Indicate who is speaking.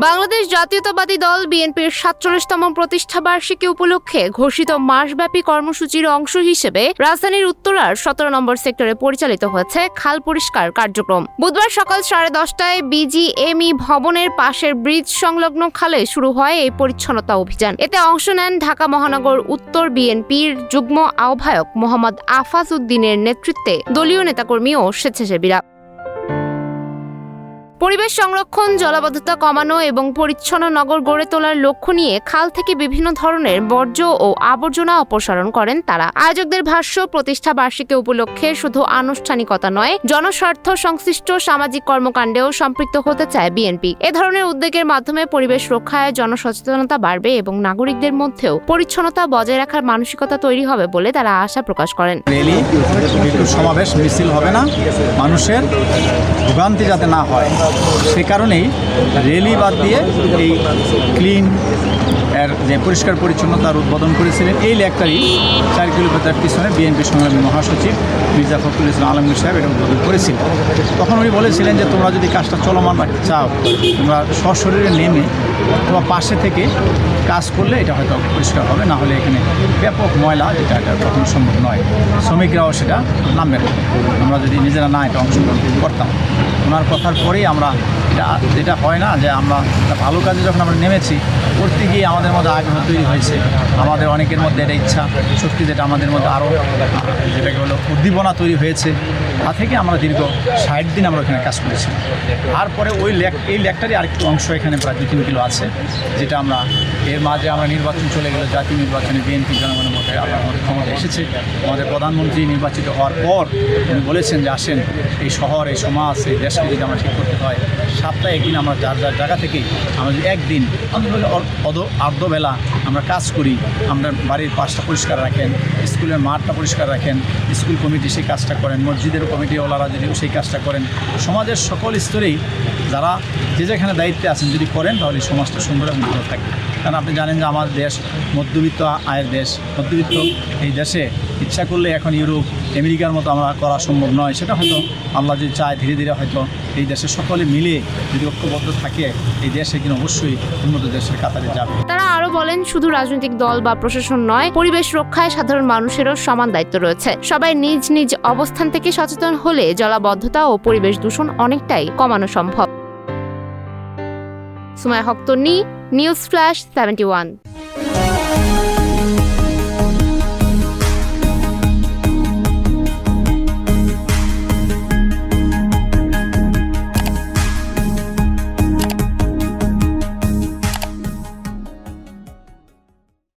Speaker 1: বাংলাদেশ জাতীয়তাবাদী দল বিএনপির ৪৭তম প্রতিষ্ঠা বার্ষিকী উপলক্ষে ঘোষিত মাসব্যাপী কর্মসূচির অংশ হিসেবে রাজধানীর উত্তরার ১৭ নম্বর সেক্টরে পরিচালিত হয়েছে খাল পরিষ্কার কার্যক্রম। বুধবার সকাল ১০:৩০টায় বিজিএমই ভবনের পাশের ব্রিজ সংলগ্ন খালে শুরু হয় এই পরিচ্ছন্নতা অভিযান। এতে অংশ নেন ঢাকা মহানগর উত্তর বিএনপির যুগ্ম আহ্বায়ক মোহাম্মদ আফাজ উদ্দিনের নেতৃত্বে দলীয় নেতাকর্মী ও স্বেচ্ছাসেবীরা। পরিবেশ সংরক্ষণ, জলাবদ্ধতা কমানো এবং পরিচ্ছন্ন নগর গড়ে তোলার লক্ষ্য নিয়ে খাল থেকে বিভিন্ন ধরনের বর্জ্য ও আবর্জনা অপসারণ করেন তারা। আয়োজকদের ভাষ্য, প্রতিষ্ঠা বার্ষিকী উপলক্ষে শুধু আনুষ্ঠানিকতা নয়, জনস্বার্থ সংশ্লিষ্ট সামাজিক কর্মকাণ্ডেও সম্পৃক্ত হতে চায় বিএনপি। এ ধরনের উদ্যোগের মাধ্যমে পরিবেশ রক্ষায় জনসচেতনতা বাড়বে এবং নাগরিকদের মধ্যেও পরিচ্ছন্নতা বজায় রাখার মানসিকতা তৈরি হবে বলে তারা আশা প্রকাশ করেন।
Speaker 2: র্যালি, বিক্ষোভ সমাবেশ, মিছিল হবে না, মানুষের ভোগান্তি যাতে না হয় সে কারণেই র্যালি বাদ দিয়ে এই ক্লিন এর যে পরিষ্কার পরিচ্ছন্নতার উদ্বোধন করেছিলেন এই লেকটারই ৪ কিলোমিটার পিছনে বিএনপি সংগ্রামী মহাসচিব মির্জা ফখরুল ইসলাম আলমগীর সাহেব এটা উদ্বোধন করেছিলেন। তখন উনি বলেছিলেন যে তোমরা যদি কাজটা চলমান রাখতে চাও, তোমরা সশরীরে নেমে তোমার পাশে থেকে কাজ করলে এটা হয়তো পরিষ্কার হবে, না হলে এখানে ব্যাপক ময়লা, যেটা এটা কখনো সম্ভব নয়। শ্রমিকরাও সেটা নামবে না, আমরা যদি নিজেরা না এটা অংশগ্রহণ করতাম। ওনার কথার পরেই আমরা যেটা হয় না যে আমরা ভালো কাজে যখন আমরা নেমেছি, করতে গিয়ে আমাদের মধ্যে আগ্রহ তৈরি হয়েছে, আমাদের অনেকের মধ্যে এটা ইচ্ছা শক্তি যেটা আমাদের মধ্যে আরও যেটাকে হলো উদ্দীপনা তৈরি হয়েছে। তা থেকে আমরা দীর্ঘ ৬০ দিন আমরা ওখানে কাজ করেছি। তারপরে এই লেকটারই আরেকটু অংশ এখানে প্রায় ২-৩ কিলো আছে, যেটা আমরা এর মাঝে আমরা নির্বাচন চলে গেল, জাতীয় নির্বাচনে বিএনপি জনগণের মধ্যে আমাদের ক্ষমতা এসেছে। আমাদের প্রধানমন্ত্রী নির্বাচিত হওয়ার পর উনি বলেছেন যে আসেন এই শহর, এই সমাজ, এই দেশকে যদি আমরা ঠিক করতে হয়, সপ্তাহে একদিন আমরা যার জায়গা থেকেই আমরা যদি একদিন আর্ধবেলা আমরা কাজ করি, আমরা বাড়ির পাশটা পরিষ্কার রাখেন, স্কুলের মাঠটা পরিষ্কার রাখেন, স্কুল কমিটি সেই কাজটা করেন, মসজিদের কমিটিওয়ালারা যদি সেই কাজটা করেন, সমাজের সকল স্তরেই যারা যে যেখানে দায়িত্বে আছেন যদি করেন, তাহলে সমাজটা সুন্দর এবং ভালো থাকবে। কারণ আপনি জানেন যে আমার দেশ মধ্যবিত্ত আয়ের দেশ, মধ্যবিত্ত এই দেশে ইচ্ছা করলে এখন ইউরোপ আমেরিকার মতো আমরা করা সম্ভব নয়। সেটা হয়তো আল্লাহ যদি চায় ধীরে ধীরে হয়তো এই দেশে সকলে মিলে যদি ঐক্যবদ্ধ থাকে, এই দেশে কিন্তু অবশ্যই উন্নত দেশের কাতারে যাবে।
Speaker 1: তারা আরো বলেন, শুধু রাজনৈতিক দল বা প্রশাসন নয়, পরিবেশ রক্ষায় সাধারণ মানুষেরও সমান দায়িত্ব রয়েছে। সবাই নিজ নিজ অবস্থান থেকে সচেতন হলে জলাবদ্ধতা ও পরিবেশ দূষণ অনেকটাই কমানো সম্ভব। সুমাইয়া হক তন্নি, নিউজ ফ্ল্যাশ 71।